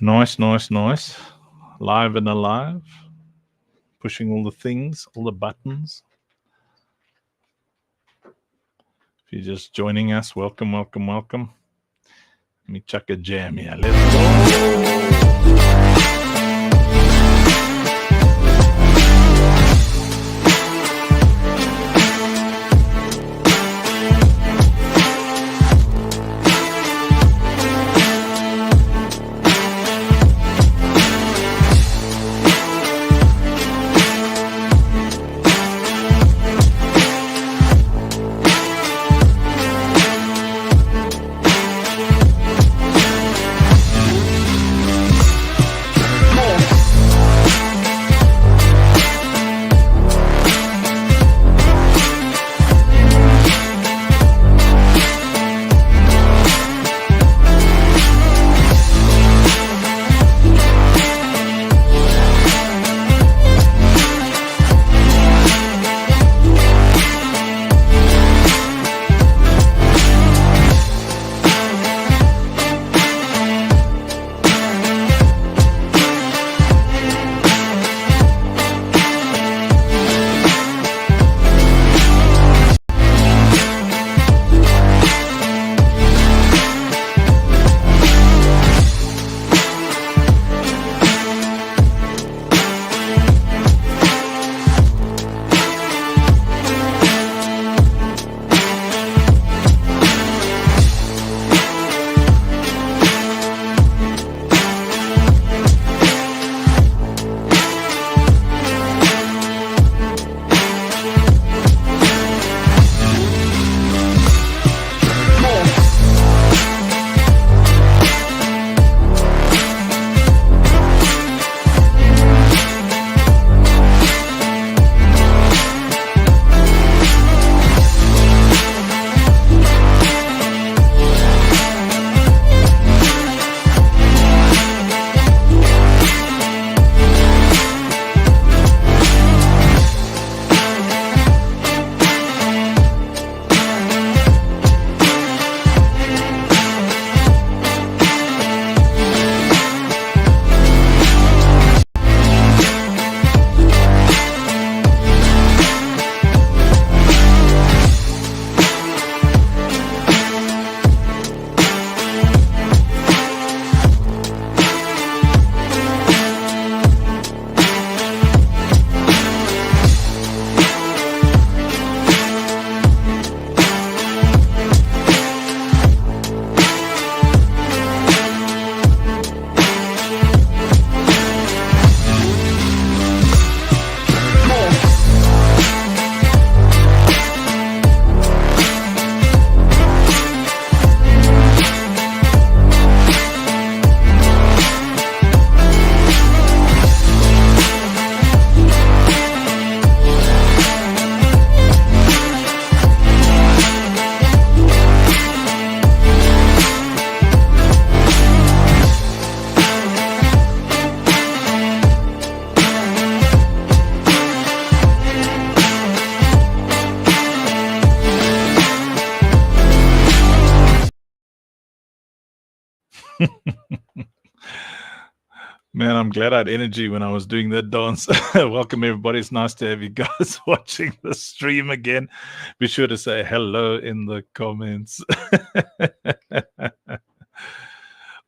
Nice. Live and alive. Pushing all the things, all the buttons. If you're just joining us, welcome. Let me chuck a jam here. Let's go. Man, I'm glad I had energy when I was doing that dance. Welcome, everybody. It's nice to have you guys watching the stream again. Be sure to say hello in the comments.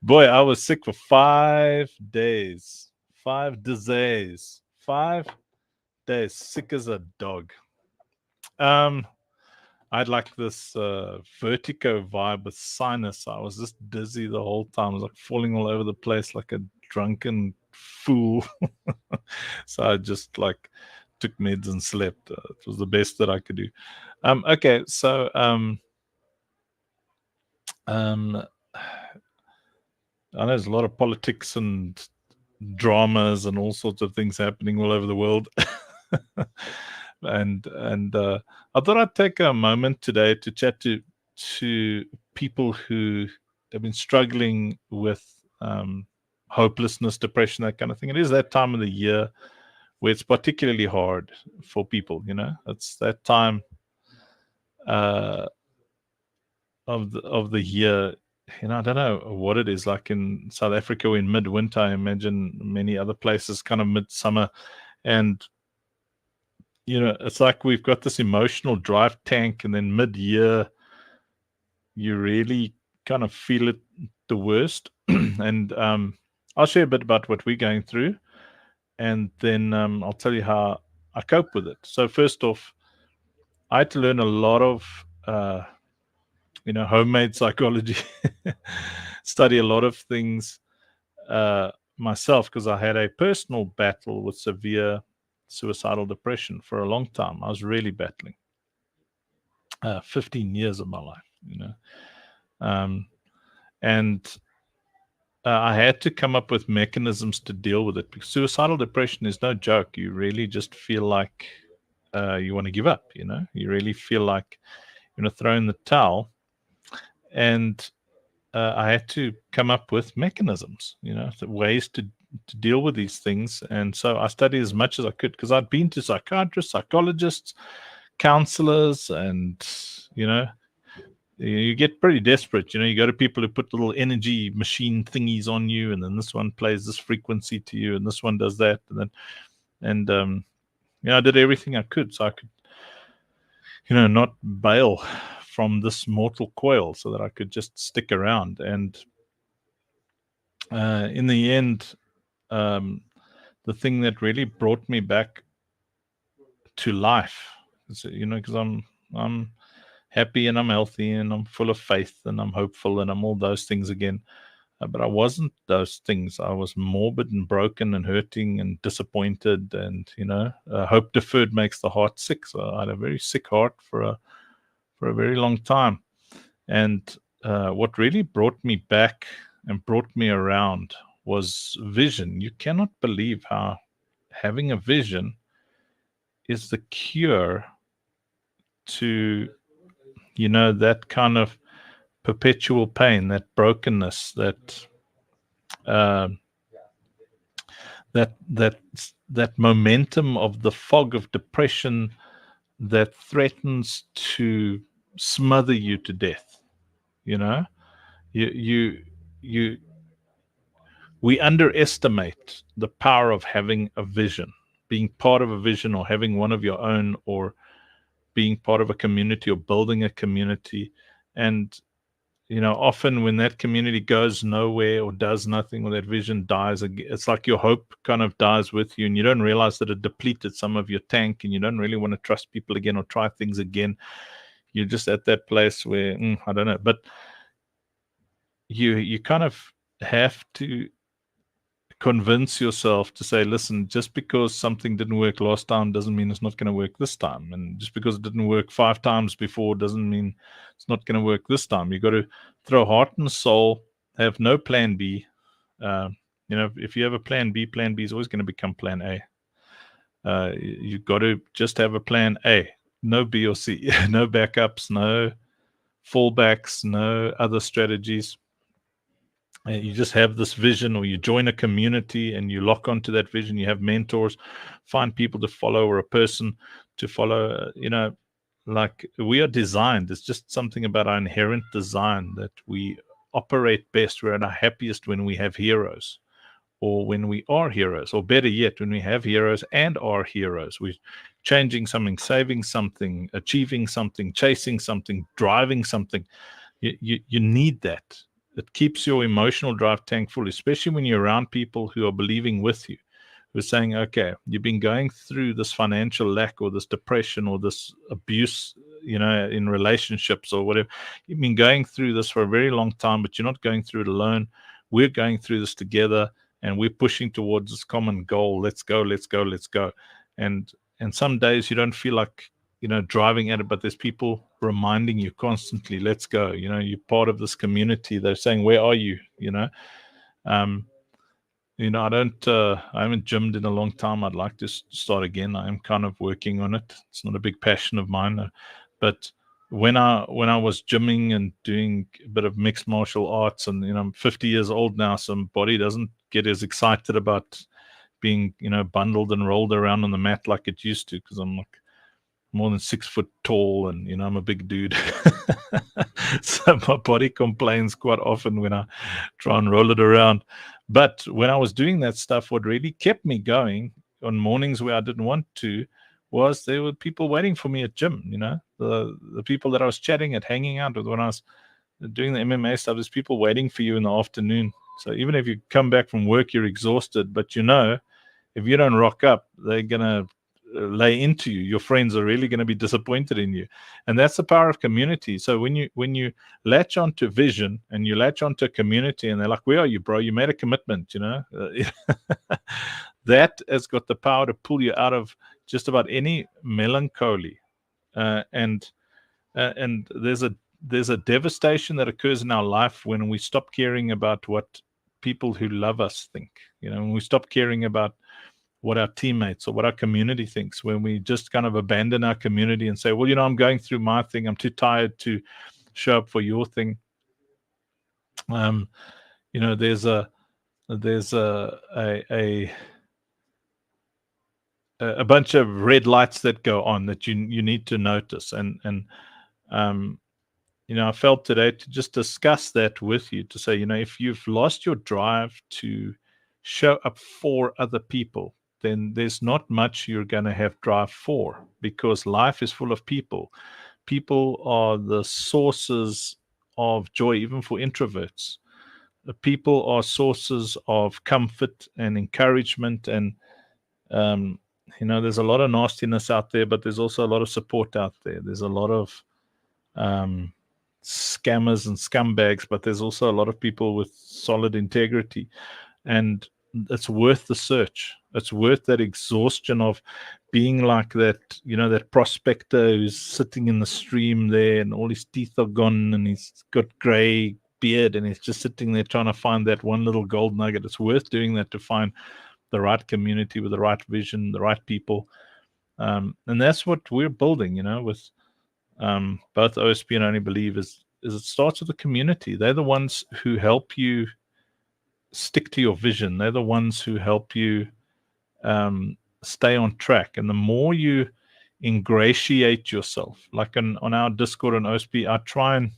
Boy, I was sick for 5 days. 5 days. 5 days. Sick as a dog. I had like this vertigo vibe with sinus. I was just dizzy the whole time. I was like falling all over the place like a drunken fool. So I just like took meds and slept. It was the best that I could do. Okay, so I know there's a lot of politics and dramas and all sorts of things happening all over the world. and I thought I'd take a moment today to chat to people who have been struggling with hopelessness, depression, that kind of thing. It is that time of the year where it's particularly hard for people. You know, it's that time of the year I don't know what it is like in South Africa in midwinter. I imagine many other places kind of midsummer. And, it's like we've got this emotional drive tank, and then mid-year, you really kind of feel it the worst. And I'll share a bit about what we're going through, and then I'll tell you how I cope with it. So first off, I had to learn a lot of homemade psychology, study a lot of things myself, because I had a personal battle with severe suicidal depression for a long time. I was really battling 15 years of my life, and I had to come up with mechanisms to deal with it, because suicidal depression is no joke. You really just feel like you want to give up, you really feel like you want to throw in the towel. And I had to come up with mechanisms, ways to deal with these things. And so I studied as much as I could, because I'd been to psychiatrists, psychologists, counselors, and, you get pretty desperate. You go to people who put little energy machine thingies on you, and then this one plays this frequency to you, and this one does that. And I did everything I could, so I could, not bail from this mortal coil, so that I could just stick around. And in the end, the thing that really brought me back to life, because I'm happy and I'm healthy and I'm full of faith and I'm hopeful and I'm all those things again. But I wasn't those things. I was morbid and broken and hurting and disappointed, and hope deferred makes the heart sick. So I had a very sick heart for a very long time. And what really brought me back and brought me around was vision. You cannot believe how having a vision is the cure to, that kind of perpetual pain, that brokenness, that momentum of the fog of depression that threatens to smother you to death. We underestimate the power of having a vision, being part of a vision, or having one of your own, or being part of a community, or building a community. And often when that community goes nowhere or does nothing, or that vision dies, it's like your hope kind of dies with you, and you don't realize that it depleted some of your tank, and you don't really want to trust people again or try things again. You're just at that place where, I don't know, but you kind of have to convince yourself to say, listen, just because something didn't work last time doesn't mean it's not going to work this time. And just because it didn't work 5 times before doesn't mean it's not going to work this time. You got to throw heart and soul, have no plan B. If you have a plan B is always going to become plan A. You got to just have a plan A, no B or C, no backups, no fallbacks, no other strategies. You just have this vision, or you join a community and you lock onto that vision. You have mentors, find people to follow, or a person to follow. Like we are designed. It's just something about our inherent design that we operate best. We're at our happiest when we have heroes, or when we are heroes, or better yet, when we have heroes and are heroes. We're changing something, saving something, achieving something, chasing something, driving something. You need that. It keeps your emotional drive tank full, especially when you're around people who are believing with you, who are saying, okay, you've been going through this financial lack, or this depression, or this abuse, in relationships, or whatever. You've been going through this for a very long time, but you're not going through it alone. We're going through this together, and we're pushing towards this common goal. Let's go, let's go, let's go. And some days you don't feel like, driving at it, but there's people reminding you constantly, let's go. You're part of this community. They're saying, where are you? I haven't gymmed in a long time. I'd like to start again. I'm kind of working on it. It's not a big passion of mine, but when I was gymming and doing a bit of mixed martial arts, and I'm 50 years old now, so my body doesn't get as excited about being bundled and rolled around on the mat like it used to, because I'm like more than 6 foot tall, and I'm a big dude. my body complains quite often when I try and roll it around. But when I was doing that stuff, what really kept me going on mornings where I didn't want to was there were people waiting for me at gym. The people that I was chatting at, hanging out with when I was doing the MMA stuff, there's people waiting for you in the afternoon. So even if you come back from work, you're exhausted, but if you don't rock up, they're gonna lay into you. Your friends are really going to be disappointed in you, and that's the power of community. So when you latch onto vision and you latch onto a community, and they're like, "Where are you, bro? You made a commitment," that has got the power to pull you out of just about any melancholy. And there's a devastation that occurs in our life when we stop caring about what people who love us think. When we stop caring about what our teammates or what our community thinks, when we just kind of abandon our community and say, well, I'm going through my thing, I'm too tired to show up for your thing. There's a bunch of red lights that go on that you need to notice. And I felt today to just discuss that with you, to say, if you've lost your drive to show up for other people, then there's not much you're going to have drive for, because life is full of people. People are the sources of joy, even for introverts. People are sources of comfort and encouragement. And, there's a lot of nastiness out there, but there's also a lot of support out there. There's a lot of scammers and scumbags, but there's also a lot of people with solid integrity. And it's worth the search. It's worth that exhaustion of being like that, that prospector who's sitting in the stream there and all his teeth are gone and he's got gray beard and he's just sitting there trying to find that one little gold nugget. It's worth doing that to find the right community with the right vision, the right people. And that's what we're building, with both OSP and Only Believe is it starts with the community. They're the ones who help you stick to your vision. They're the ones who help you stay on track. And the more you ingratiate yourself, like on our Discord and OSP, I try and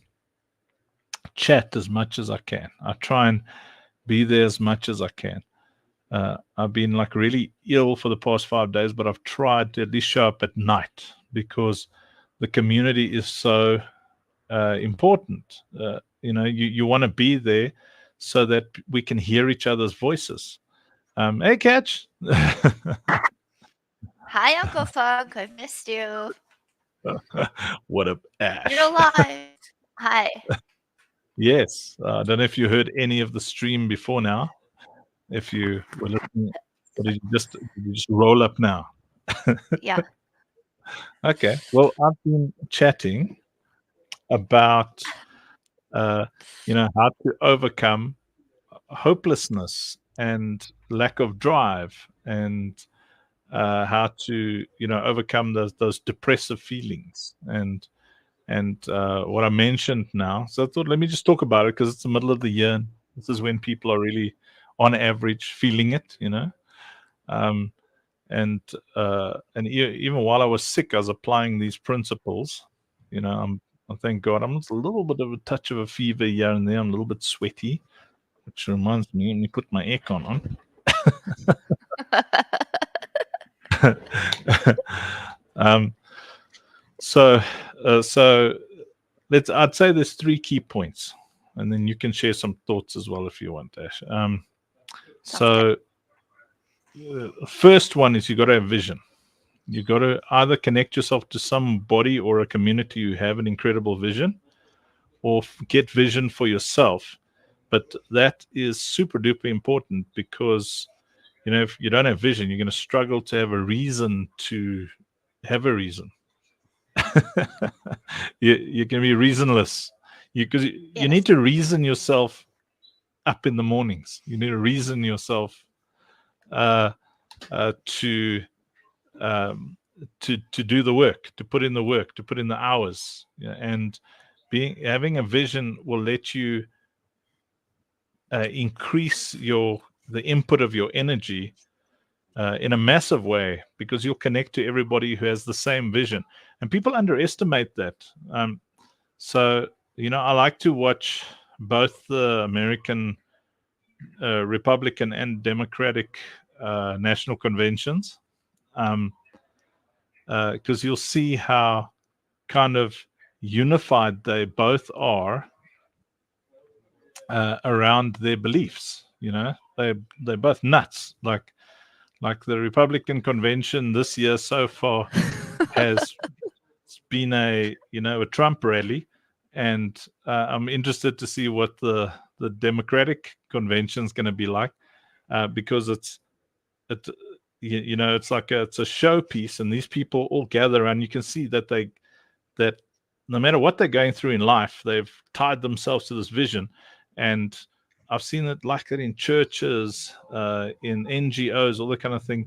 chat as much as I can. I try and be there as much as I can. I've been like really ill for the past 5 days, but I've tried to at least show up at night, because the community is so important. You want to be there so that we can hear each other's voices. Hey, Catch. Hi, Uncle Funk. I've missed you. What up, Ash? You're alive. Hi. Yes. I don't know if you heard any of the stream before now. If you were listening, or did you just roll up now? Yeah. Okay. Well, I've been chatting about how to overcome hopelessness and lack of drive, and how to overcome those depressive feelings, and what I mentioned now. So I thought, let me just talk about it, because it's the middle of the year, and this is when people are really on average feeling it, and even while I was sick, I was applying these principles. Thank God I'm a little bit of a touch of a fever here and there. I'm a little bit sweaty, which reminds me, let me put my aircon on. So I'd say there's 3 key points, and then you can share some thoughts as well if you want, Ash. First one is you got to have vision. You got to either connect yourself to somebody or a community who have an incredible vision, or get vision for yourself. But that is super duper important, because if you don't have vision, you're going to struggle to have a reason to have a reason. You can be reasonless, because you need to reason yourself up in the mornings. You need to reason yourself to do the work, to put in the work, to put in the hours. And having a vision will let you increase the input of your energy in a massive way, because you'll connect to everybody who has the same vision. And people underestimate that. So I like to watch both the American Republican and Democratic national conventions, because you'll see how kind of unified they both are around their beliefs. They're both nuts. Like the Republican convention this year so far has been a Trump rally, and I'm interested to see what the Democratic convention is going to be like, because it's like it's a showpiece, and these people all gather around. You can see that that no matter what they're going through in life, they've tied themselves to this vision. And I've seen it like that in churches, in NGOs, all that kind of thing.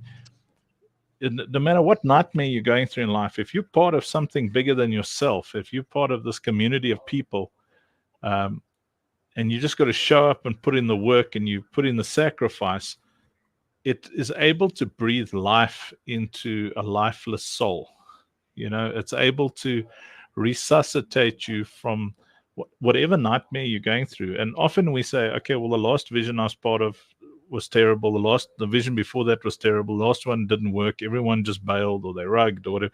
No matter what nightmare you're going through in life, if you're part of something bigger than yourself, if you're part of this community of people, and you just got to show up and put in the work, and you put in the sacrifice, it is able to breathe life into a lifeless soul. It's able to resuscitate you from whatever nightmare you're going through. And often we say, okay, well, the last vision I was part of was terrible. The vision before that was terrible. The last one didn't work. Everyone just bailed, or they rugged, or whatever,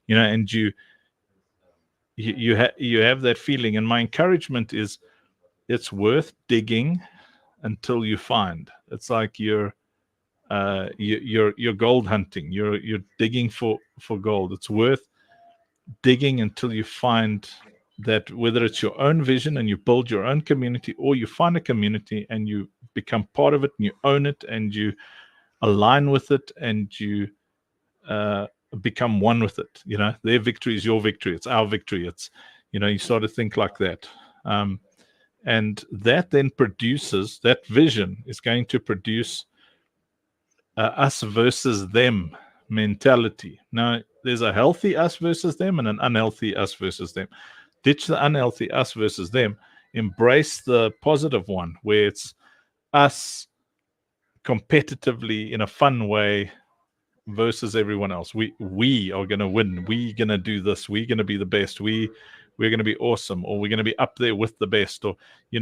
and you have that feeling. And my encouragement is, it's worth digging until you find. It's like you're gold hunting. You're digging for gold. It's worth digging until you find that, whether it's your own vision and you build your own community, or you find a community and you become part of it and you own it and you align with it and you become one with it. Their victory is your victory. It's our victory. It's, you start to think like that. And that then produces, that vision is going to produce us versus them mentality. Now, there's a healthy us versus them and an unhealthy us versus them. Ditch the unhealthy us versus them. Embrace the positive one, where it's us competitively in a fun way versus everyone else. We are going to win. We're going to do this. We're going to be the best. We're going to be awesome, or we're going to be up there with the best. Or you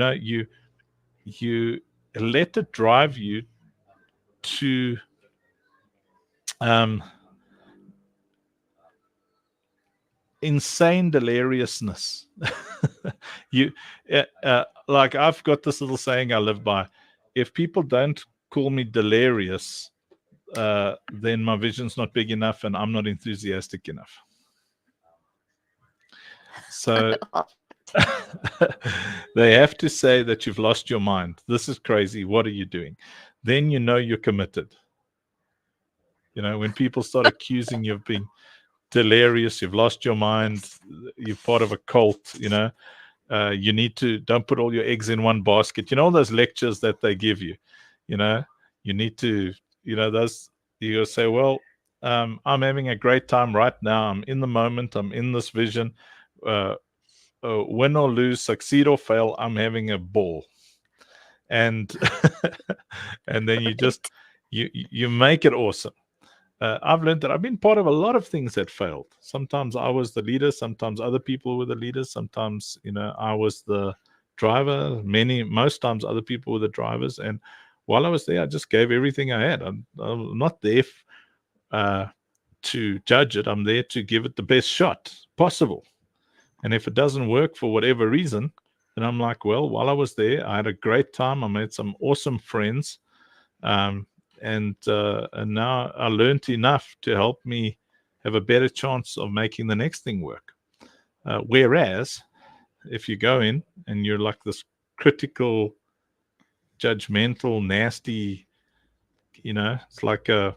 let it drive you to insane deliriousness. Like, I've got this little saying I live by: if people don't call me delirious, then my vision's not big enough and I'm not enthusiastic enough. So they have to say that you've lost your mind. This is crazy. What are you doing? Then you're committed. When people start accusing you of being delirious, you've lost your mind, you're part of a cult, you need to, don't put all your eggs in one basket. All those lectures that they give you, you need to, those, you say, well, I'm having a great time right now. I'm in the moment. I'm in this vision. Win or lose, succeed or fail, I'm having a ball. And and then you just you make it awesome. I've learned that I've been part of a lot of things that failed. Sometimes I was the leader. Sometimes other people were the leaders. Sometimes, I was the driver. Most times other people were the drivers. And while I was there, I just gave everything I had. I'm not there to judge it. I'm there to give it the best shot possible. And if it doesn't work for whatever reason, then I'm like, well, while I was there, I had a great time. I made some awesome friends. And now I learned enough to help me have a better chance of making the next thing work. Whereas if you go in and you're like this critical, judgmental, nasty, it's like I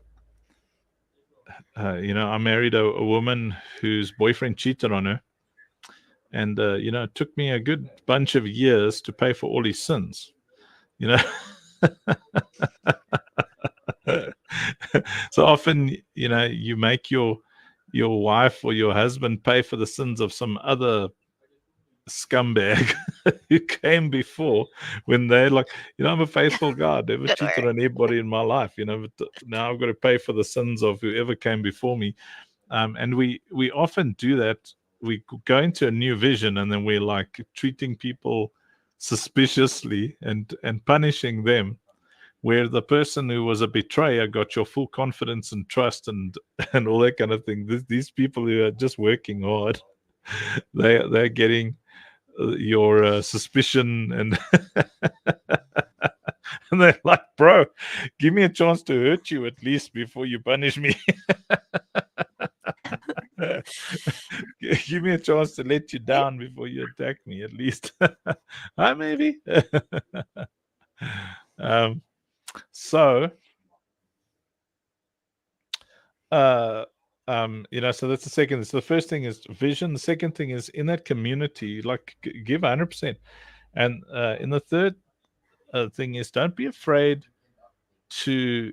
married a woman whose boyfriend cheated on her. And, it took me a good bunch of years to pay for all his sins, So often, you make your wife or your husband pay for the sins of some other scumbag who came before, when they're like, I'm a faithful guy, never cheated on anybody in my life, but now I've got to pay for the sins of whoever came before me. And we often do that we go into a new vision, and then we're like treating people suspiciously and punishing them, where the person who was a betrayer got your full confidence and trust and all that kind of thing. These people who are just working hard, they're getting your suspicion, and and they're like, bro, give me a chance to hurt you at least before you punish me. Give me a chance to let you down before you attack me, at least. Maybe. So so that's the second. So the first thing is vision. The second thing is, in that community, like, give 100%. And in the third thing is, don't be afraid to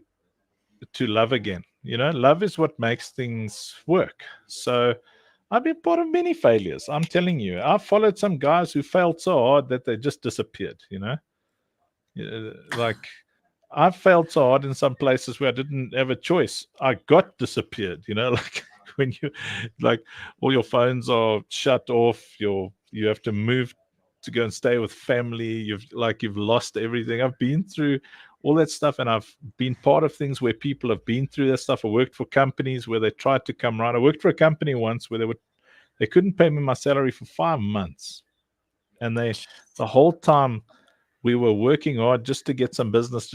love again. Love is what makes things work. So I've been part of many failures. I'm telling you, I've followed some guys who failed so hard that they just disappeared. Like, I've failed so hard in some places where I didn't have a choice. I got disappeared. Like, when you, like, all your phones are shut off, you have to move to go and stay with family. You've lost everything. I've been through all that stuff, and I've been part of things where people have been through that stuff. I worked for companies where they tried to come right. I worked for a company once where they couldn't pay me my salary for 5 months, and the whole time we were working hard just to get some business,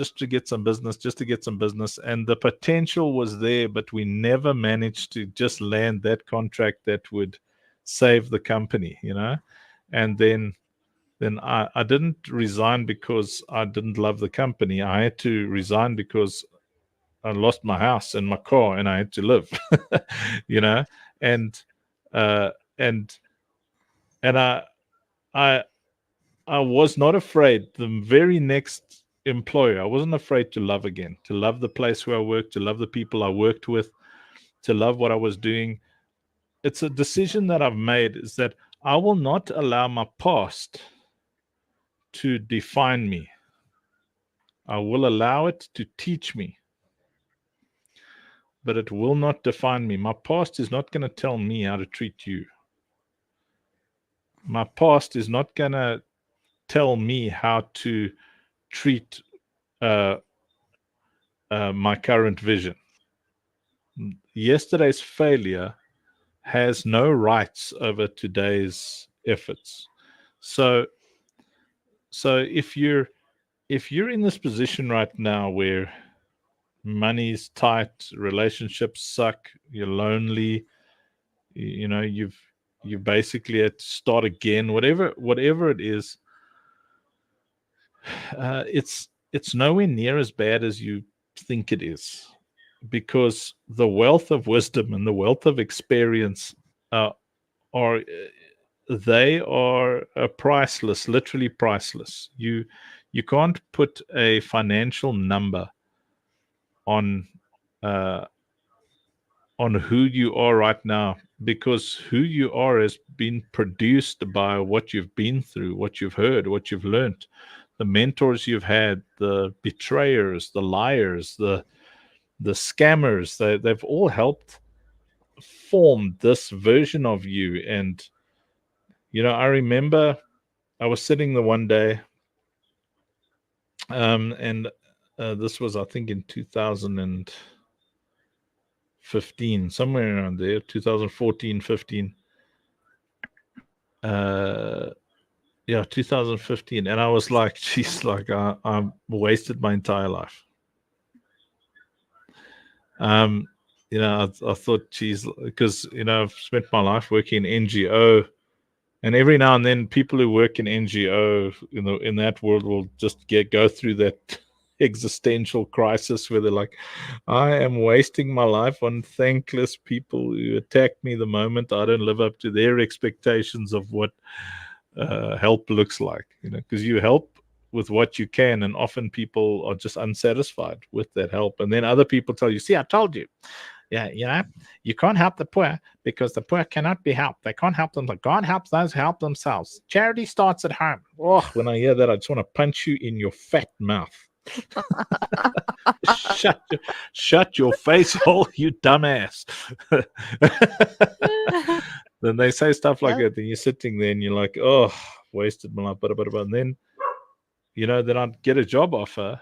and the potential was there, but we never managed to just land that contract that would save the company, And then I didn't resign because I didn't love the company. I had to resign because I lost my house and my car, and I had to live, and I was not afraid. The very next employer, I wasn't afraid to love again, to love the place where I worked, to love the people I worked with, to love what I was doing. It's a decision that I've made, is that I will not allow my past to define me. I will allow it to teach me, but it will not define me. My past is not going to tell me how to treat you. My past is not going to tell me how to treat my current vision. Yesterday's failure has no rights over today's efforts. So if you're in this position right now where money's tight, relationships suck, you're lonely, you basically had to start again, whatever it is, it's nowhere near as bad as you think it is, because the wealth of wisdom and the wealth of experience are priceless, literally priceless. You can't put a financial number on who you are right now, because who you are has been produced by what you've been through, what you've heard, what you've learned, the mentors you've had, the betrayers, the liars, the scammers. They've all helped form this version of you. And I remember I was sitting there one day, and this was, I think, in 2015, somewhere around there, 2014, 15. 2015. And I was like, geez, like I wasted my entire life. I thought, geez, because, I've spent my life working in NGO, and every now and then people who work in NGO, in that world will just go through that existential crisis where they're like, I am wasting my life on thankless people who attack me the moment I don't live up to their expectations of what help looks like, because you help with what you can, and often people are just unsatisfied with that help. And then other people tell you, see, I told you. Yeah, you can't help the poor because the poor cannot be helped. They can't help them. God helps those who help themselves. Charity starts at home. Oh, when I hear that, I just want to punch you in your fat mouth. Shut your face hole, you dumbass. then they say stuff like Yep. that, and you're sitting there and you're like, oh, wasted my life, and then then I'd get a job offer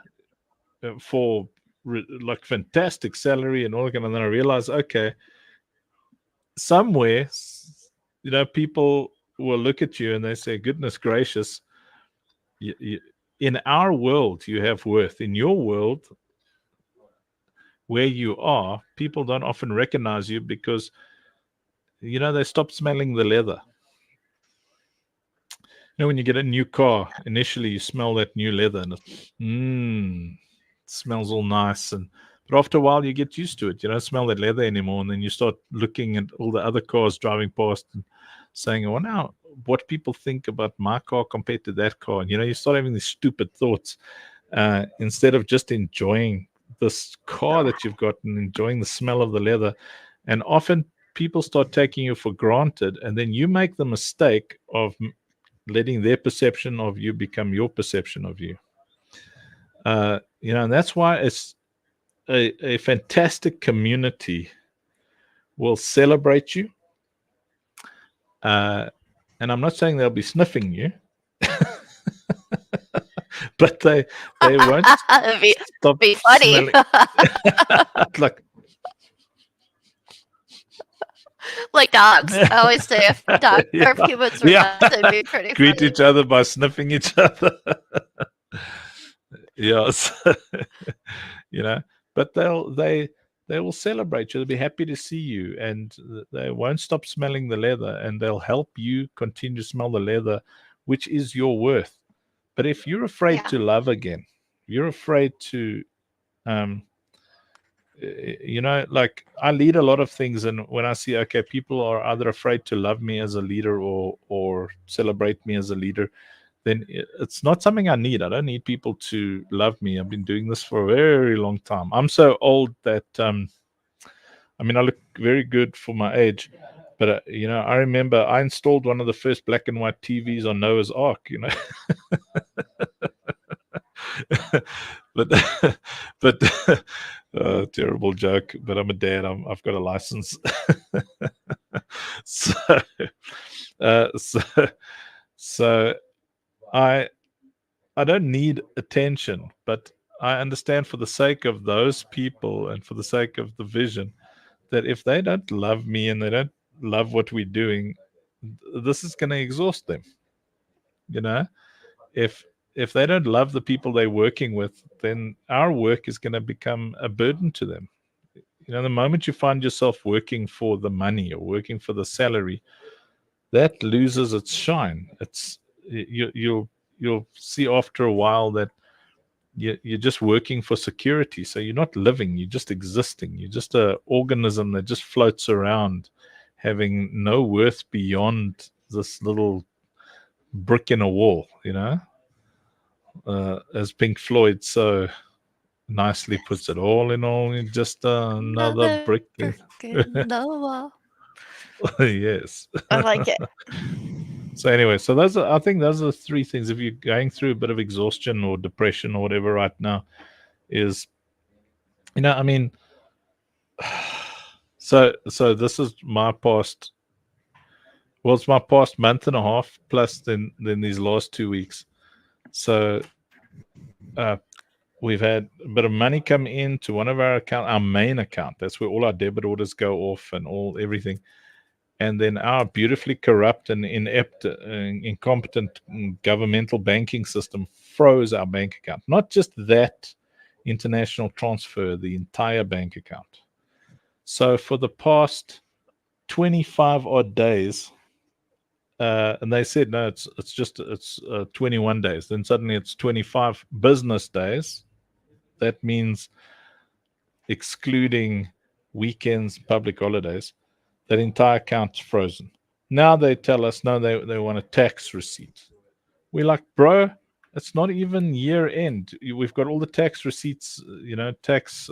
for like fantastic salary and all that, and then I realize, okay, somewhere, people will look at you and they say, goodness gracious, in our world you have worth. In your world, where you are, people don't often recognize you because they stop smelling the leather. When you get a new car, initially you smell that new leather and it smells all nice, but after a while you get used to it. You don't smell that leather anymore, and then you start looking at all the other cars driving past and saying, "Oh, now what people think about my car compared to that car," and you start having these stupid thoughts instead of just enjoying this car that you've got and enjoying the smell of the leather. And often people start taking you for granted, and then you make the mistake of letting their perception of you become your perception of you. And that's why it's a fantastic community will celebrate you. And I'm not saying they'll be sniffing you, but they won't stop be funny. like Like dogs. I always say if dogs or if humans were dogs, it'd be pretty greet funny. each other by sniffing each other. Yes. But they will celebrate you. They'll be happy to see you, and they won't stop smelling the leather, and they'll help you continue to smell the leather, which is your worth. But if you're afraid to love again, you're afraid to like I lead a lot of things, and when I see, okay, people are either afraid to love me as a leader or celebrate me as a leader, then it's not something I need. I don't need people to love me. I've been doing this for a very long time. I'm so old that I look very good for my age, but I remember I installed one of the first black and white TVs on Noah's Ark. but terrible joke, but I'm a dad. I've got a license. So I don't need attention, but I understand, for the sake of those people and for the sake of the vision, that if they don't love me and they don't love what we're doing, this is going to exhaust them. If they don't love the people they're working with, then our work is going to become a burden to them. The moment you find yourself working for the money or working for the salary, that loses its shine. You'll see after a while that you're just working for security. So you're not living, you're just existing. You're just an organism that just floats around, having no worth beyond this little brick in a wall, as Pink Floyd so nicely puts it, all in all, just another brick in the wall. Yes. I like it. So anyway, I think those are the three things. If you're going through a bit of exhaustion or depression or whatever right now, is so this is my past. Well, it's my past month and a half plus then these last 2 weeks. So we've had a bit of money come into one of our account, our main account. That's where all our debit orders go off and everything. And then our beautifully corrupt and inept, incompetent governmental banking system froze our bank account. Not just that international transfer, the entire bank account. So for the past 25 odd days, and they said, no, it's 21 days. Then suddenly it's 25 business days. That means excluding weekends, public holidays. That entire account's frozen. Now they tell us, no, they want a tax receipt. We're like, bro, it's not even year end. We've got all the tax receipts, tax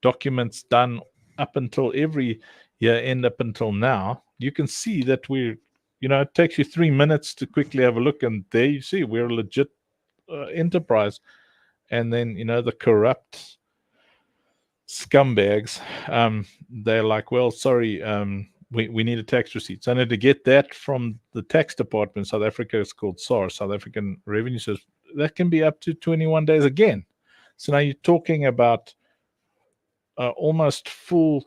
documents done up until every year end up until now. You can see that we're, it takes you 3 minutes to quickly have a look, and there you see we're a legit enterprise. And then, the corrupt scumbags, they're like, well, sorry, we need a tax receipt. So I need to get that from the tax department. South Africa is called SARS, South African Revenue Service. That can be up to 21 days again. So now you're talking about almost full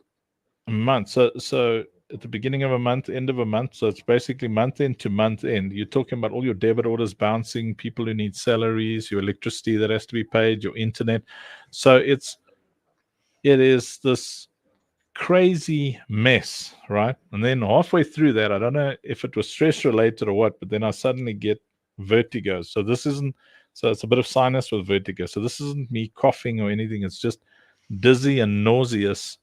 month. So at the beginning of a month, end of a month. So it's basically month end to month end. You're talking about all your debit orders bouncing, people who need salaries, your electricity that has to be paid, your internet. So it is this crazy mess, right? And then halfway through that, I don't know if it was stress related or what, but then I suddenly get vertigo. So it's a bit of sinus with vertigo. So this isn't me coughing or anything. It's just dizzy and nauseous,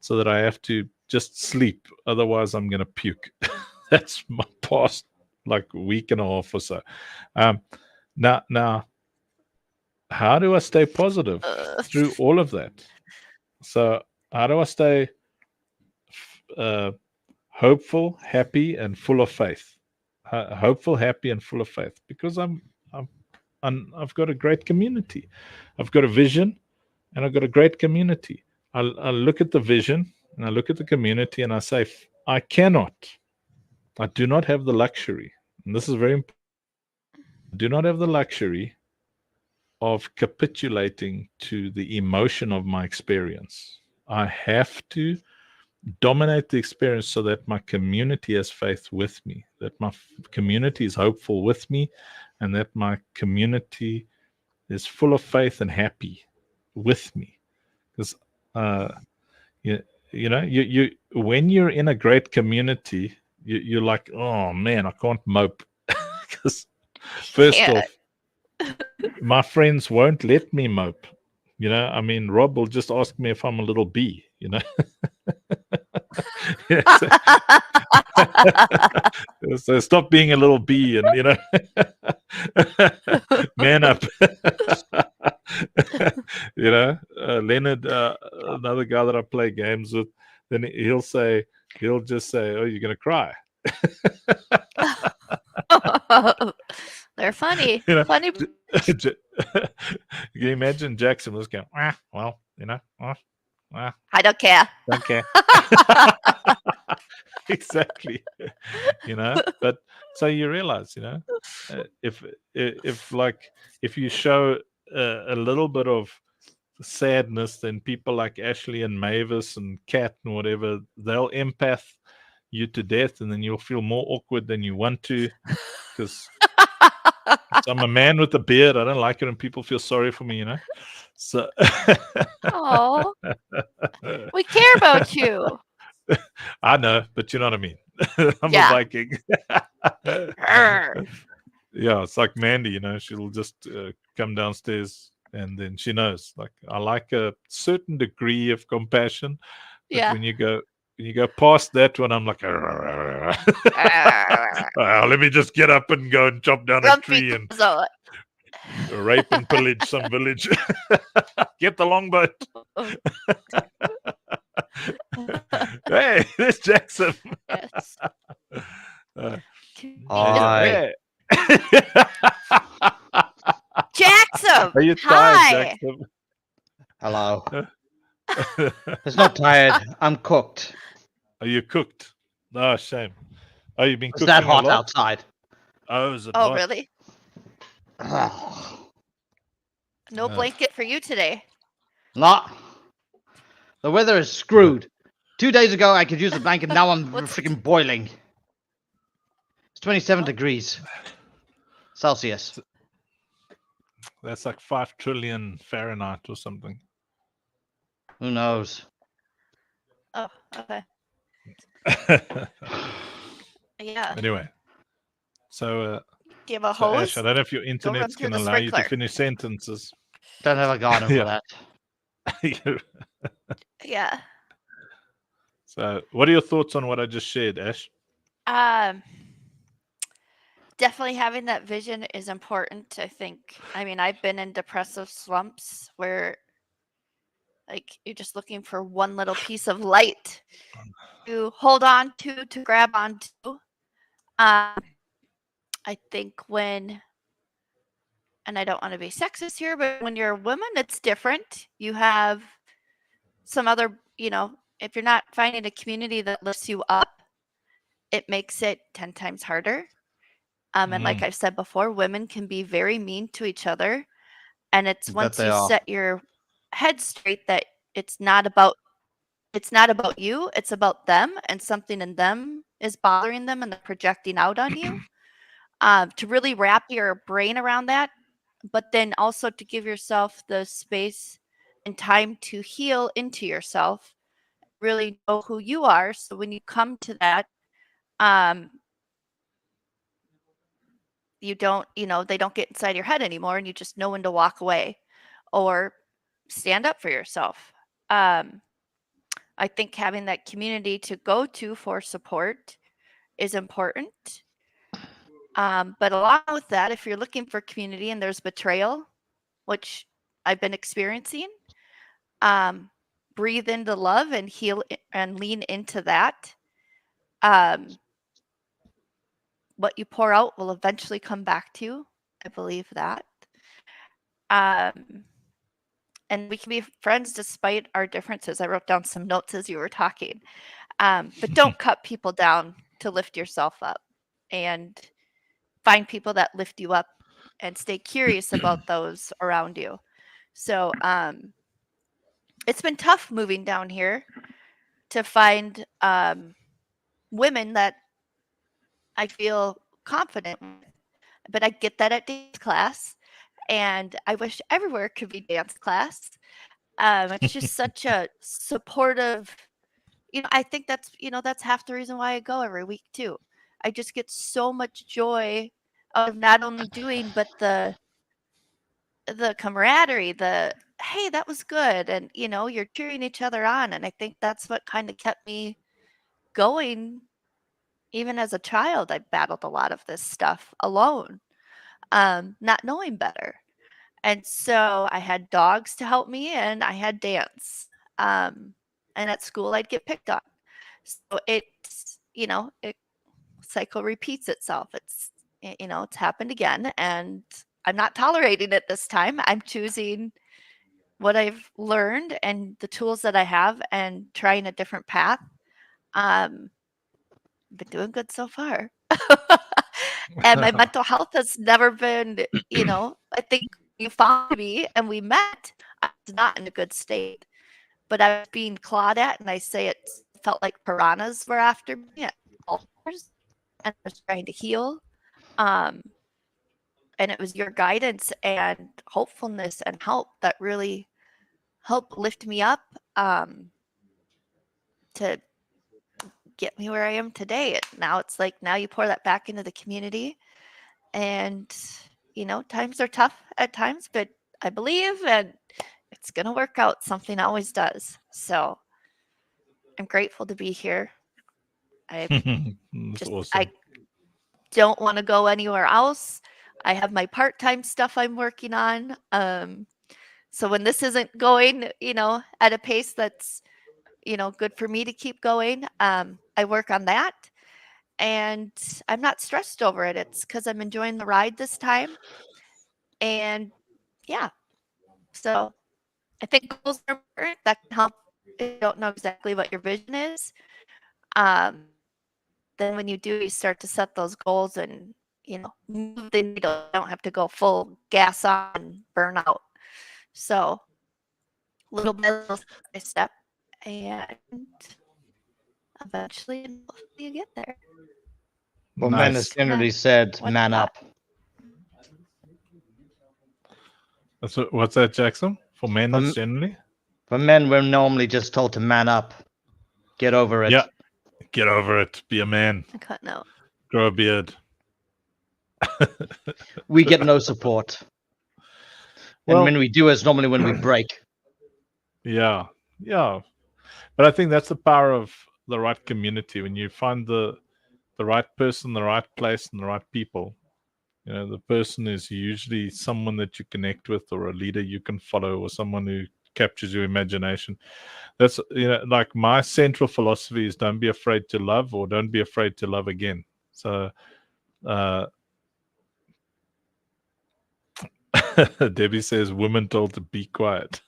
so that I have to just sleep. Otherwise, I'm going to puke. That's my past like week and a half or so. Now, how do I stay positive through all of that? So how do I stay hopeful, happy, and full of faith? Hopeful, happy, and full of faith, because I've got a great community. I've got a vision, and I've got a great community. I look at the vision and I look at the community and I say, I do not have the luxury, and this is very important. I do not have the luxury of capitulating to the emotion of my experience. I have to dominate the experience so that my community has faith with me, that my community is hopeful with me, and that my community is full of faith and happy with me. Because you when you're in a great community, you're like, oh man, I can't mope. Because first off, my friends won't let me mope. I mean, Rob will just ask me if I'm a little bee, so stop being a little bee and man up. Leonard, another guy that I play games with, then he'll just say, oh, you're gonna cry. They're funny. Funny. Can you imagine Jackson was going, well, I don't care. Don't care. Exactly. But so you realize, if you show a little bit of sadness, then people like Ashley and Mavis and Kat and whatever, they'll empath you to death, and then you'll feel more awkward than you want to, because I'm a man with a beard. I don't like it when people feel sorry for me, So oh, we care about you. I know, but you know what I mean. I'm a Viking. Yeah, it's like Mandy, she'll just come downstairs and then she knows. Like, I like a certain degree of compassion. But when you go past that one, I'm like, let me just get up and go and chop down a tree and rape and pillage some village. Get the longboat. Hey, there's Jackson. Yes. Hi. Jackson. Are you tired, Jackson? Hello. It's not tired. I'm cooked. Are you cooked? Oh, shame. Oh, you've been cooking It's that hot a lot? outside. Oh, is it Oh, hot? really? No blanket for you today. Not. The weather is screwed. 2 days ago, I could use a blanket. Now I'm freaking boiling. It's 27 degrees Celsius. That's like 5 trillion Fahrenheit or something. Who knows? Oh, okay. Yeah. Anyway, so do you have a hose? Ash, I don't know if your internet's going to allow you to finish sentences. Don't have a garden for that. Yeah. So, what are your thoughts on what I just shared, Ash? Definitely having that vision is important. I think. I mean, I've been in depressive slumps where, like, you're just looking for one little piece of light to hold on to grab onto. I think when, and I don't want to be sexist here, but when you're a woman, it's different. You have some other, if you're not finding a community that lifts you up, it makes it 10 times harder. And like I've said before, women can be very mean to each other. And it's Bet once they you are. set your head straight that it's not about you, it's about them, and something in them is bothering them and they're projecting out on you. To really wrap your brain around that, but then also to give yourself the space and time to heal into yourself, really know who you are. So when you come to that, you don't, they don't get inside your head anymore, and you just know when to walk away or stand up for yourself. I think having that community to go to for support is important. But along with that, if you're looking for community and there's betrayal, which I've been experiencing, breathe into love and heal and lean into that. What you pour out will eventually come back to you. I believe that. And we can be friends despite our differences. I wrote down some notes as you were talking. But don't cut people down to lift yourself up, and find people that lift you up and stay curious about those around you. So it's been tough moving down here to find women that I feel confident with. But I get that at dance class, and I wish everywhere could be dance class. It's just such a supportive, I think that's half the reason why I go every week too. I just get so much joy out of not only doing, but the camaraderie, the hey, that was good, and you're cheering each other on, and I think that's what kind of kept me going. Even as a child, I battled a lot of this stuff alone, not knowing better. And so I had dogs to help me, and I had dance. And at school, I'd get picked on. So it cycle repeats itself. It's happened again, and I'm not tolerating it this time. I'm choosing what I've learned and the tools that I have and trying a different path. Been doing good so far. And my mental health has never been, I think you found me and we met, I was not in a good state, but I was being clawed at, and I say it felt like piranhas were after me at all hours, and I was trying to heal. And it was your guidance and hopefulness and help that really helped lift me up, to get me where I am today. Now it's like, now you pour that back into the community, and times are tough at times, but I believe, and it's going to work out. Something always does. So I'm grateful to be here. That's Just awesome. I don't want to go anywhere else. I have my part-time stuff I'm working on. So when this isn't going, at a pace that's, good for me to keep going, I work on that, and I'm not stressed over it. It's because I'm enjoying the ride this time. And yeah, so I think goals are important. That can help if you don't know exactly what your vision is. Then when you do, you start to set those goals and, move the needle. You don't have to go full gas on and burn out. So little bit by step, and eventually hopefully you get there. Well, men has Nice. generally said, What man thought? up. What's that, Jackson? For men, Um, that's generally? For men, we're normally just told to man up. Get over it. Yeah. Get over it. Be a man. I cut out. Grow a beard. We get no support. Well- and when we do, it's normally when we break. Yeah. Yeah. But I think that's the power of the right community. When you find the right person, the right place, and the right people, the person is usually someone that you connect with, or a leader you can follow, or someone who captures your imagination. That's, like my central philosophy is don't be afraid to love, or don't be afraid to love again. So Debbie says women told to be quiet.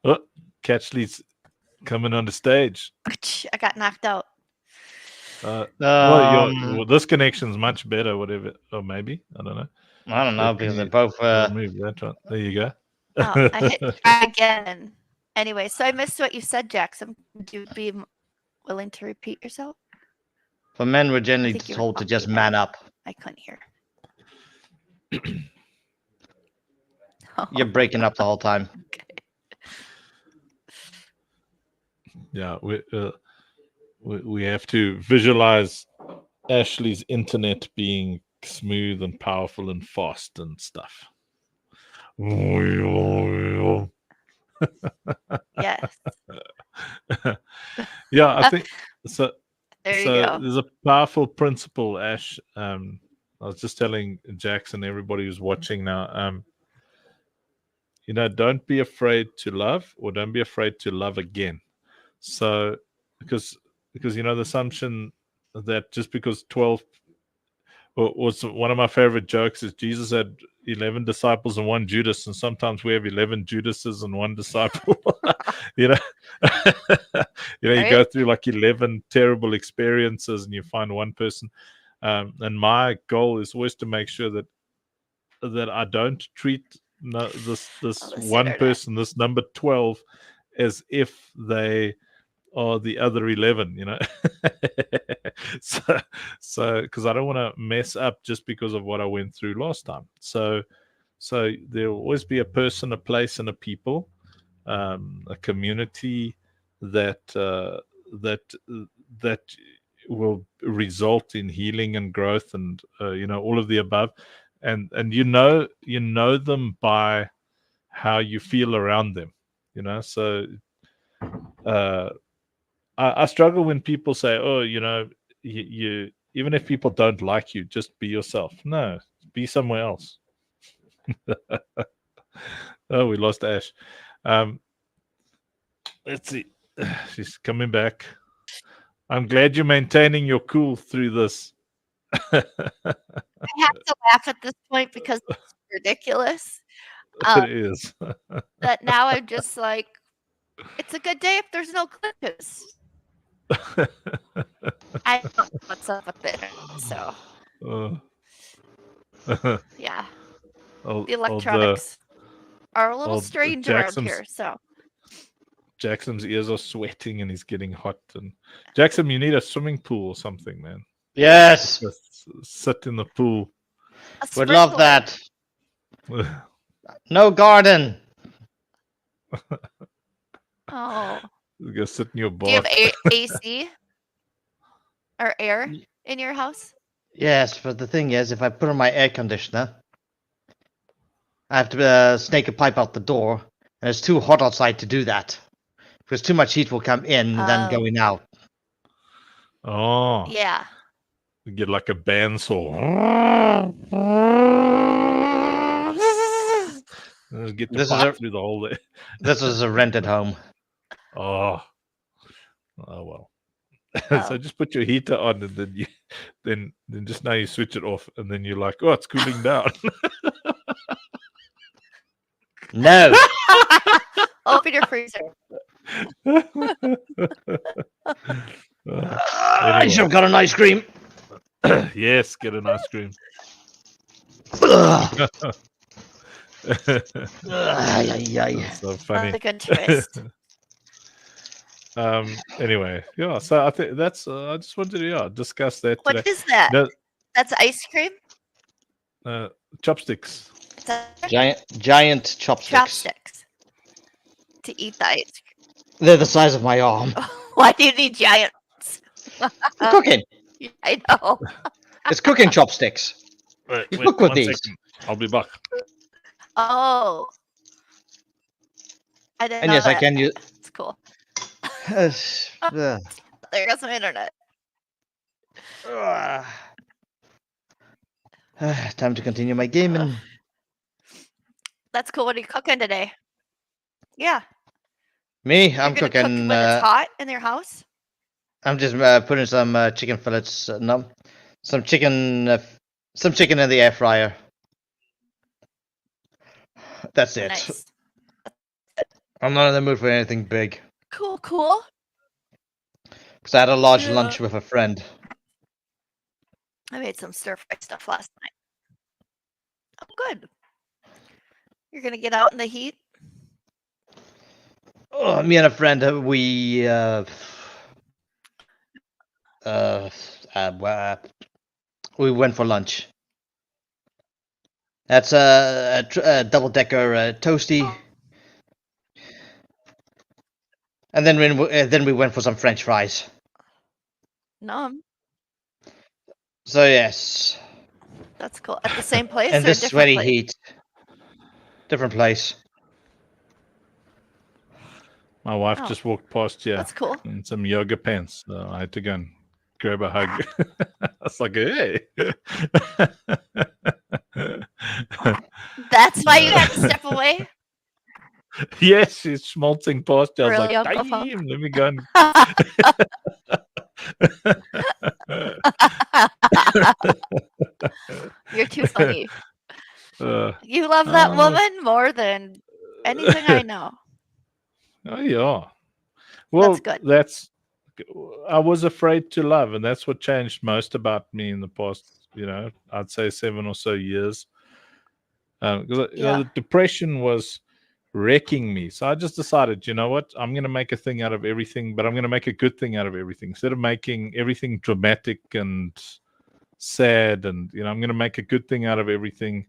Oh, coming on the stage. I got knocked out. Well, this connection's much better, whatever. Or maybe. I don't know. I don't know Can because they're you both. remove that one. There you go. Oh, I hit try again. Anyway, so I missed what you said, Jackson. Would you be willing to repeat yourself? For men, we're I generally think you were told to just talking man there. up. I couldn't hear. You're breaking up the whole time. Yeah, we have to visualize Ashley's internet being smooth and powerful and fast and stuff. Yes. Yeah, I think so. There you So go. there's a powerful principle, Ash. I was just telling Jackson, everybody who's watching now, don't be afraid to love, or don't be afraid to love again. So because the assumption that just because 12 was one of my favorite jokes is Jesus had 11 disciples and one Judas, and sometimes we have 11 Judases and one disciple. you Right? go through like 11 terrible experiences and you find one person. And my goal is always to make sure that I don't treat this this one internet. person, this number 12, as if they are the other 11, so because I don't want to mess up just because of what I went through last time. So there will always be a person, a place, and a people, a community that will result in healing and growth, and all of the above, and you know them by how you feel around them, so I struggle when people say, oh, you even if people don't like you, just be yourself. No, be somewhere else. Oh, we lost Ash. Let's see. She's coming back. I'm glad you're maintaining your cool through this. I have to laugh at this point because it's ridiculous. It is. That now I'm just like, it's a good day if there's no glitches. I don't know what's up with it. So yeah, the electronics are a little strange around here. So Jackson's ears are sweating and he's getting hot. And Jackson, you need a swimming pool or something, man. Yes, Just sit in the pool. would love that. No garden. Oh, Go sit in your do you bath. have AC or air in your house? Yes, but the thing is, if I put on my air conditioner, I have to snake a pipe out the door, and it's too hot outside to do that because too much heat will come in and then going out. Oh, Yeah. you get like a bandsaw. Get the pipe through the whole day. This is a rented home. Oh well. So just put your heater on, and then then just now you switch it off, and then you're like, oh, it's cooling down. No. Open your freezer. I should have got an ice cream. Yes, get an ice cream. That's so funny. That's a good twist. Anyway, yeah. So I think that's. I just wanted to discuss that. What today. is that? That's ice cream. Chopsticks. It's a Giant chopsticks. chopsticks to eat the ice cream. They're the size of my arm. Why do you need giants? For cooking. I know. It's cooking chopsticks. You cook with 1 these. second. I'll be back. Oh. I didn't And know yes, I that. can use. It's cool. Ugh. There goes my internet. Time to continue my gaming. That's cool. What are you cooking today? Yeah. Me, You're I'm gonna cooking. cook when it's hot in your house? I'm just putting some chicken fillets. No, some chicken in the air fryer. That's it. Nice. I'm not in the mood for anything big. Cool. Because I had a large Yeah. lunch with a friend. I made some stir fry stuff last night. Oh, good. You're gonna get out in the heat. Oh, me and a friend, we went for lunch. That's a double-decker toasty. And then we went for some French fries. No, So yes, that's cool. At the same place and or a this different sweaty place? heat, different place. My wife Oh, just walked past here that's cool. in some yoga pants. So I had to go and grab a hug. I was like, hey. That's why you had to step away. Yes, she's schmaltzing past you. I was Really, like, Uncle Phil? damn, let me go and. You're too funny. Uh, You love that Oh. woman more than anything I know. oh, yeah. Well, good. I was afraid to love, and that's what changed most about me in the past, I'd say 7 or so years. Because Yeah. the depression was wrecking me. So I just decided, you know what? I'm going to make a thing out of everything, but I'm going to make a good thing out of everything. Instead of making everything dramatic and sad, and, I'm going to make a good thing out of everything.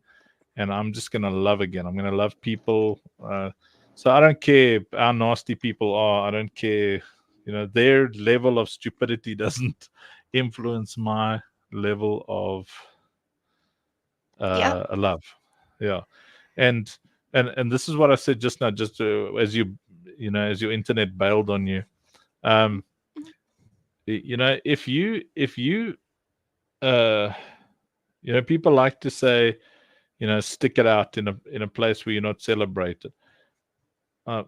And I'm just going to love again. I'm going to love people. So I don't care how nasty people are. I don't care. Their level of stupidity doesn't influence my level of love. Yeah. And this is what I said just now, just as as your internet bailed on you. If you people like to say, stick it out in a place where you're not celebrated.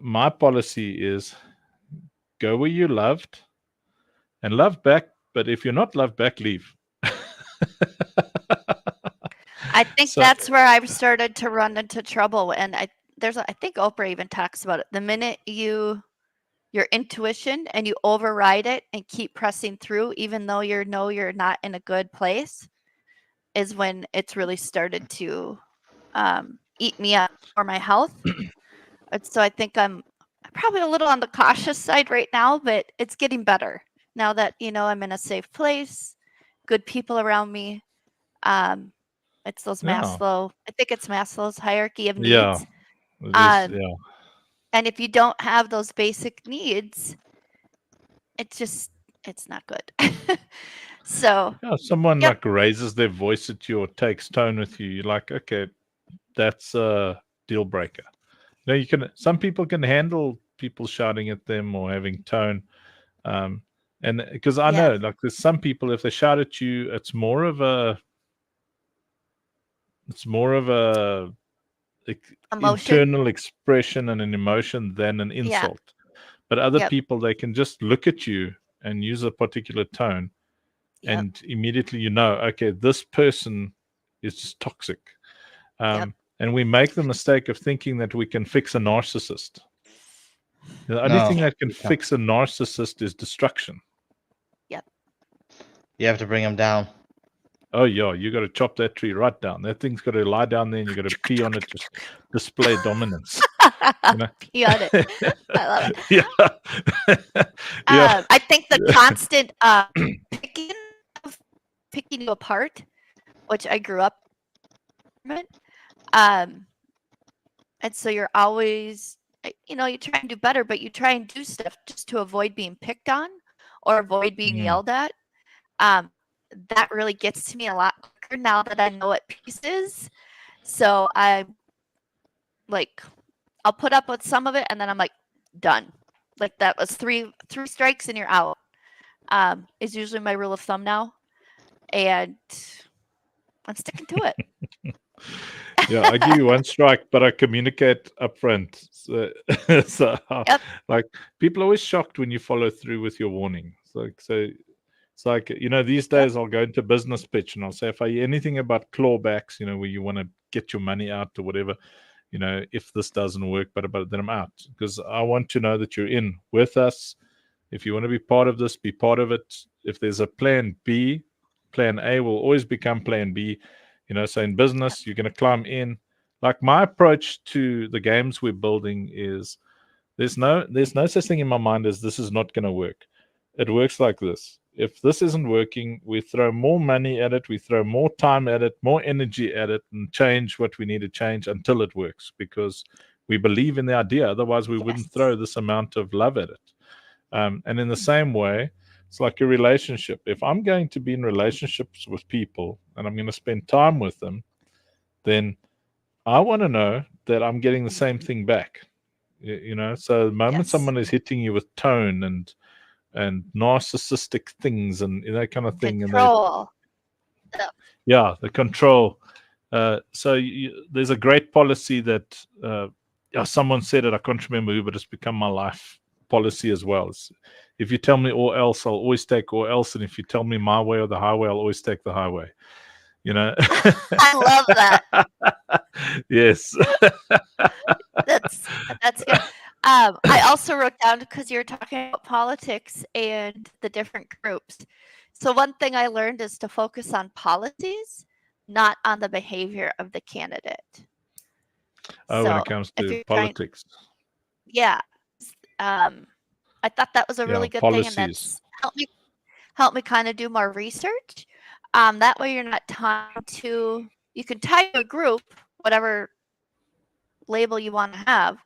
My policy is go where you loved and love back. But if you're not loved back, leave. I think So- that's where I've started to run into trouble. And I think Oprah even talks about it. The minute your intuition and you override it and keep pressing through, even though you're not in a good place, is when it's really started to eat me up for my health. And so I think I'm probably a little on the cautious side right now, but it's getting better now that I'm in a safe place, good people around me. It's those Yeah. Maslow. I think it's Maslow's hierarchy of needs. Yeah. It is, yeah. And if you don't have those basic needs, it's not good. So Yeah, if someone Yep. like raises their voice at you or takes tone with you, you're like, okay, that's a deal breaker. Some people can handle people shouting at them or having tone. And because I know, like, there's some people, if they shout at you, it's more of a emotion. internal expression and an emotion than an insult. But other Yep. people, they can just look at you and use a particular tone. Yep. And immediately okay, this person is just toxic. And we make the mistake of thinking that we can fix a narcissist. The only No. thing that can You can't. fix a narcissist is destruction. You have to bring them down. Oh, yeah, you got to chop that tree right down. That thing's got to lie down there and you got to pee on it, just display dominance. Pee on it. I love it. Yeah. I think the constant picking you apart, which I grew up with, and so you're always, you try and do better, but you try and do stuff just to avoid being picked on or avoid being yelled at. That really gets to me a lot quicker now that I know what peace is. So I'll put up with some of it, and then I'm like, done. Like, that was three strikes and you're out. Is usually my rule of thumb now, and I'm sticking to it. Yeah, I give you one strike, but I communicate upfront. So like, people are always shocked when you follow through with your warning. It's like, these days I'll go into business pitch and I'll say, if I hear anything about clawbacks, where you want to get your money out or whatever, if this doesn't work, but then I'm out, because I want to know that you're in with us. If you want to be part of this, be part of it. If there's a plan B, plan A will always become plan B. So in business, you're going to climb in. Like, my approach to the games we're building is there's no such thing in my mind as this is not going to work. It works like this. If this isn't working, we throw more money at it, we throw more time at it, more energy at it, and change what we need to change until it works, because we believe in the idea. Otherwise, we wouldn't throw this amount of love at it. And in the same way, it's like a relationship. If I'm going to be in relationships with people and I'm going to spend time with them, then I want to know that I'm getting the same thing back. So the moment someone is hitting you with tone and narcissistic things and that kind of thing, control. The control. So there's a great policy that someone said it. I can't remember who, but it's become my life policy as well. If you tell me or else, I'll always take or else, and if you tell me my way or the highway, I'll always take the highway. I love that. Yes. That's good. I also wrote down, because you were talking about politics and the different groups. So one thing I learned is to focus on policies, not on the behavior of the candidate. When it comes to politics. I thought that was a really good policies. thing, and that's helped me kind of do more research. That way you're not tied to, you can tie to a group, whatever label you want to have,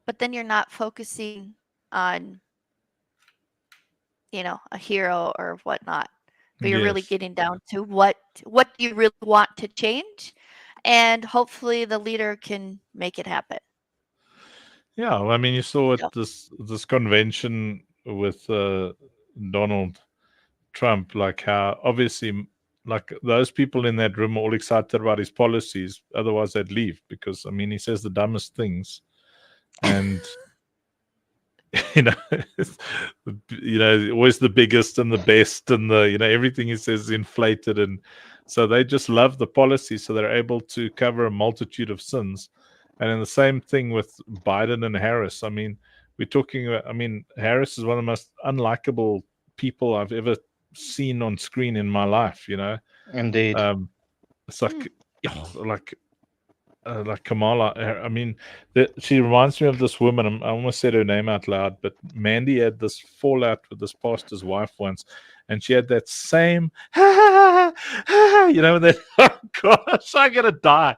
but then you're not focusing on, a hero or whatnot. But you're really getting down to what you really want to change, and hopefully the leader can make it happen. Yeah, I mean, you saw at this convention with Donald Trump, like how obviously, like, those people in that room are all excited about his policies. Otherwise, they'd leave, because, I mean, he says the dumbest things, and always the biggest and the best, and everything he says is inflated, and so they just love the policy, so they're able to cover a multitude of sins. And then the same thing with Biden and Harris. I mean, we're talking about, Harris is one of the most unlikable people I've ever seen on screen in my life, Indeed. It's like Kamala. I mean, she reminds me of this woman. I almost said her name out loud, but Mandy had this fallout with this pastor's wife once, and she had that same, that, oh gosh, I'm gonna die.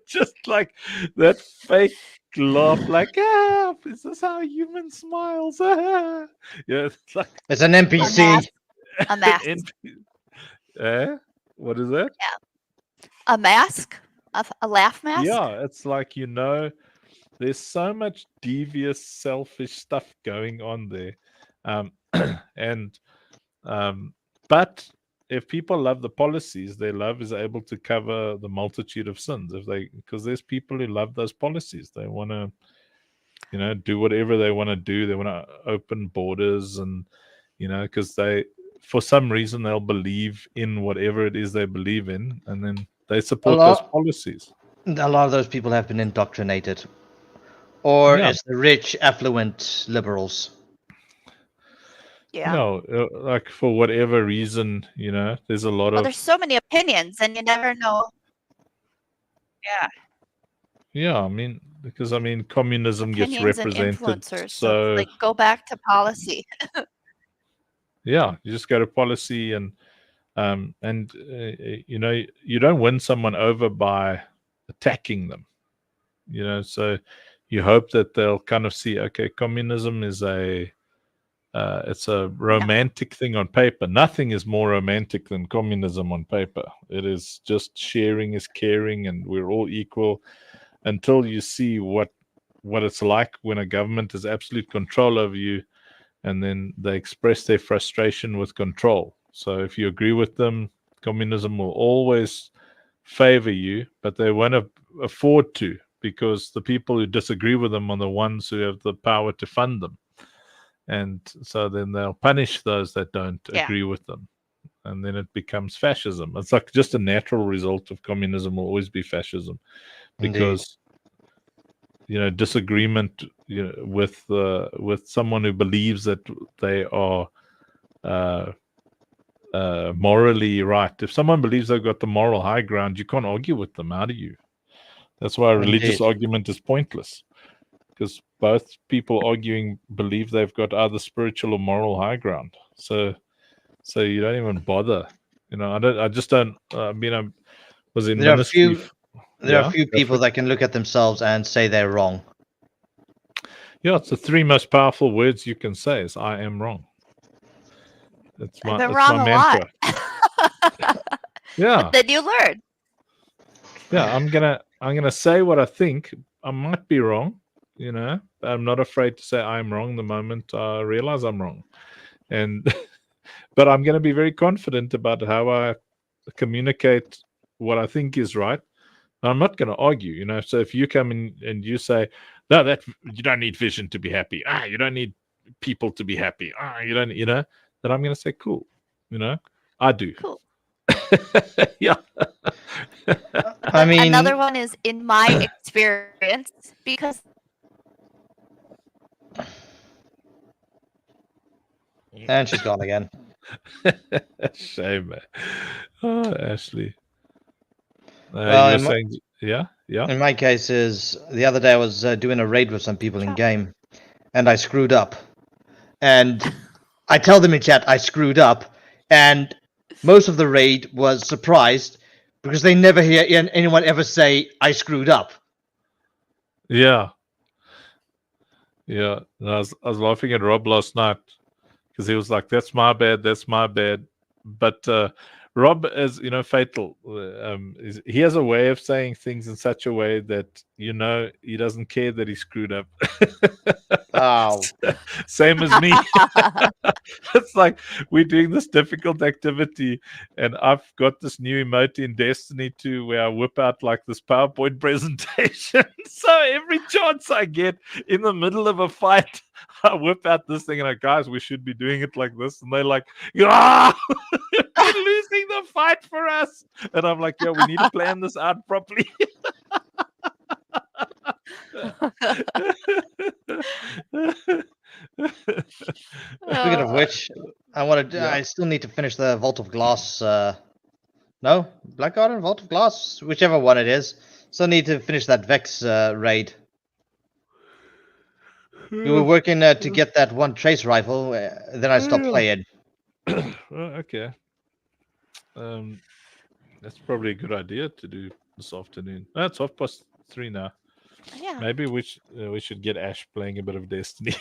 Just like that fake laugh, like, is this how a human smiles? It's like, it's an NPC. A mask. What is that? Yeah, a mask. A laugh mask? Yeah, it's like, there's so much devious, selfish stuff going on there. But if people love the policies, their love is able to cover the multitude of sins. Because there's people who love those policies. They want to, do whatever they want to do. They want to open borders, and, because for some reason, they'll believe in whatever it is they believe in, and then they support those policies. A lot of those people have been indoctrinated, or it's the rich, affluent liberals. Yeah. No, like, for whatever reason, there's a lot of. There's so many opinions, and you never know. Yeah. Yeah, I mean, because communism opinions gets represented. And influencers, so like, go back to policy. Yeah, you just go to policy, and you don't win someone over by attacking them. So you hope that they'll kind of see, okay, communism is it's a romantic thing on paper. Nothing is more romantic than communism on paper. It is just sharing is caring, and we're all equal, until you see what it's like when a government has absolute control over you, and then they express their frustration with control. So if you agree with them, communism will always favor you, but they won't afford to, because the people who disagree with them are the ones who have the power to fund them. And so then they'll punish those that don't agree with them. and then it becomes fascism. It's like just a natural result of communism will always be fascism, because disagreement with someone who believes that they are morally right. If someone believes they've got the moral high ground, you can't argue with them. How do you? That's why a religious argument is pointless, because both people arguing believe they've got either spiritual or moral high ground. So you don't even bother. I just don't. I was in ministry. There are few people that can look at themselves and say they're wrong. Yeah, it's the 3 most powerful words you can say is "I am wrong." It's my mantra. Yeah. But then you learn. Yeah, I'm gonna say what I think. I might be wrong, but I'm not afraid to say I'm wrong the moment I realize I'm wrong. And but I'm gonna be very confident about how I communicate what I think is right. I'm not gonna argue, So if you come in and you say, no, that you don't need vision to be happy. You don't need people to be happy. You don't, then I'm gonna say, cool, I do. Cool. Yeah. I mean, another one is in my experience, because and she's gone again. Shame, man. Oh, Ashley. Well, you were saying, yeah. In my case, is the other day I was doing a raid with some people in game, and I screwed up, and I tell them in chat I screwed up, and most of the raid was surprised because they never hear anyone ever say I screwed up. Yeah. Yeah. I was laughing at Rob last night because he was like, "That's my bad. That's my bad." But Rob is, fatal. He has a way of saying things in such a way that he doesn't care that he screwed up. Oh, Same as me. It's like we're doing this difficult activity, and I've got this new emote in Destiny 2 where I whip out like this PowerPoint presentation. So every chance I get in the middle of a fight, I whip out this thing and guys, we should be doing it like this. And they're like, "Ah, you're losing the fight for us." And I'm like, "Yeah, we need to plan this out properly." Speaking of which, I still need to finish the Vault of Glass. No, Black Garden, Vault of Glass, whichever one it is. Still need to finish that Vex raid. We were working to get that one trace rifle. Then I stopped playing. Okay. That's probably a good idea to do this afternoon. It's 3:30 now. yeah, Maybe we should get Ash playing a bit of Destiny.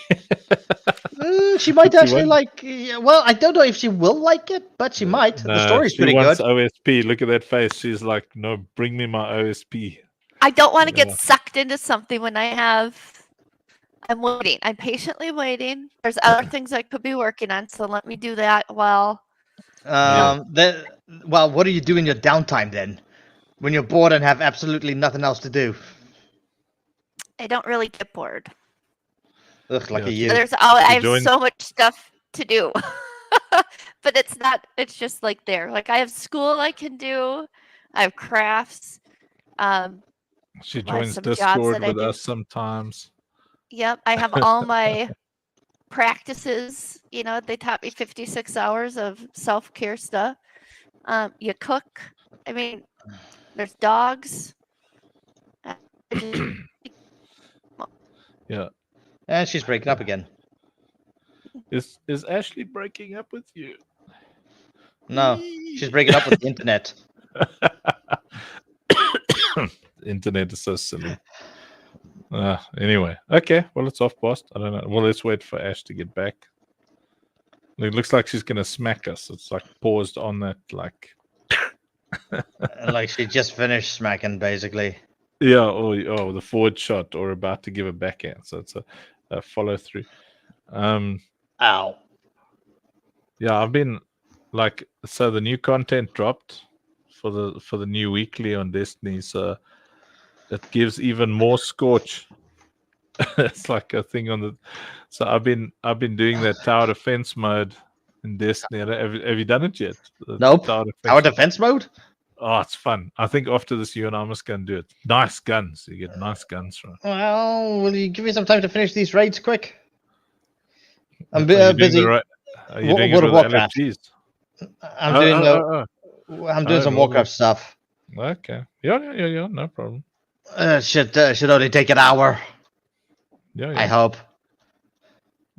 She might But she actually won't. well, I don't know if she will like it, but she might. No, The story's she pretty wants good. OSP. Look at that face. She's like, "No, bring me my OSP." I don't want to Yeah. get sucked into something when I'm waiting. I'm patiently waiting. There's other things I could be working on, so let me do that while. Well, what do you do in your downtime then? When you're bored and have absolutely nothing else to do? I don't really get bored. Ugh, lucky Yeah. you. I have join- so much stuff to do. But it's just like there. Like I have school I can do. I have crafts. She Well, joins some jobs Discord that I with do. us sometimes. Yep, I have all my practices. They taught me 56 hours of self-care stuff. You cook. I mean, there's dogs. Yeah. And she's breaking up again. Is Ashley breaking up with you? No, she's breaking up with the internet. Internet is so silly. Anyway, okay. Well, it's off past. I don't know. Well, let's wait for Ash to get back. It looks like she's gonna smack us. It's like paused on that, like. Like she just finished smacking, basically. Yeah. Oh, the forward shot, or about to give a backhand. So it's a follow through. Ow. Yeah, I've been so the new content dropped for the new weekly on Destiny, so it gives even more scorch. It's like a thing on the. So I've been doing that tower defense mode in Destiny. Have you done it yet? The Nope. tower defense Our one. defense mode? Oh, it's fun. I think after this, you and I must go and do it. Nice guns. You get nice guns from it. Well, will you give me some time to finish these raids quick? I'm Are you doing busy. Are you doing it World of with Warcraft. LFGs? I'm doing Oh, some World of Warcraft stuff. Okay. Yeah. No problem. Should only take an hour. Yeah. I hope.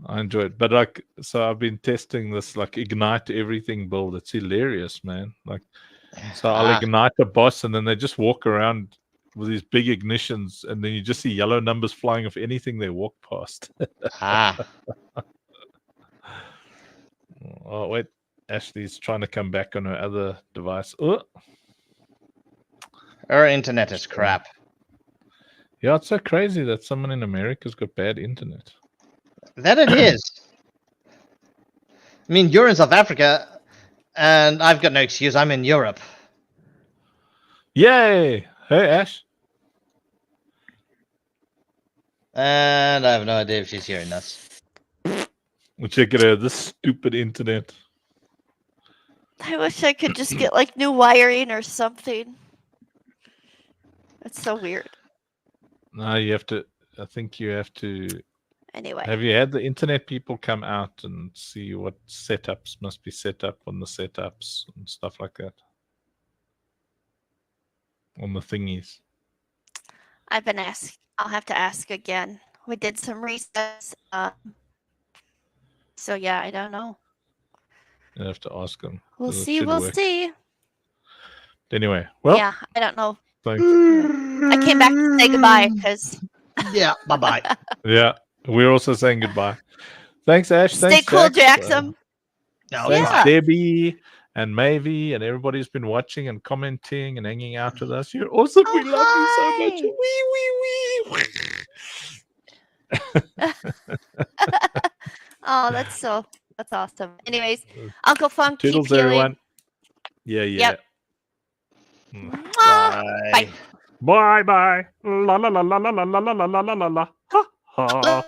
I enjoy it. But like, so I've been testing this like ignite everything build. It's hilarious, man. Like, so I'll ignite a boss and then they just walk around with these big ignitions and then you just see yellow numbers flying off anything they walk past. Oh, wait. Ashley's trying to come back on her other device. Oh. Our internet is crap. Yeah, it's so crazy that someone in America's got bad internet. That it is. I mean, you're in South Africa, and I've got no excuse. I'm in Europe. Yay! Hey, Ash. And I have no idea if she's hearing us. We'll check it out. This stupid internet. I wish I could just get like new wiring or something. That's so weird. No, you have to. I think you have to. Anyway. Have you had the internet people come out and see what setups must be set up on the setups and stuff like that? On the thingies. I've been asked. I'll have to ask again. We did some resets. So yeah, I don't know. You have to ask them. We'll 'cause it see. should We'll work. see. Anyway, well, Yeah, I don't know. thanks. I came back to say goodbye because Yeah, bye-bye. Yeah, we're also saying goodbye. Thanks, Ash. stay Thanks, cool, Jax. Jackson. No, Thanks, Yeah. Debbie and Mavie and everybody who's been watching and commenting and hanging out with us. You're awesome. Oh, We love you so much. hi. Oh, that's awesome. Anyways, Uncle Funk, keep Toodles, healing. everyone. Yeah. Yep. Mm. Mwah. bye. Bye. Bye. La la la la la la la la la la la la. Ha ha.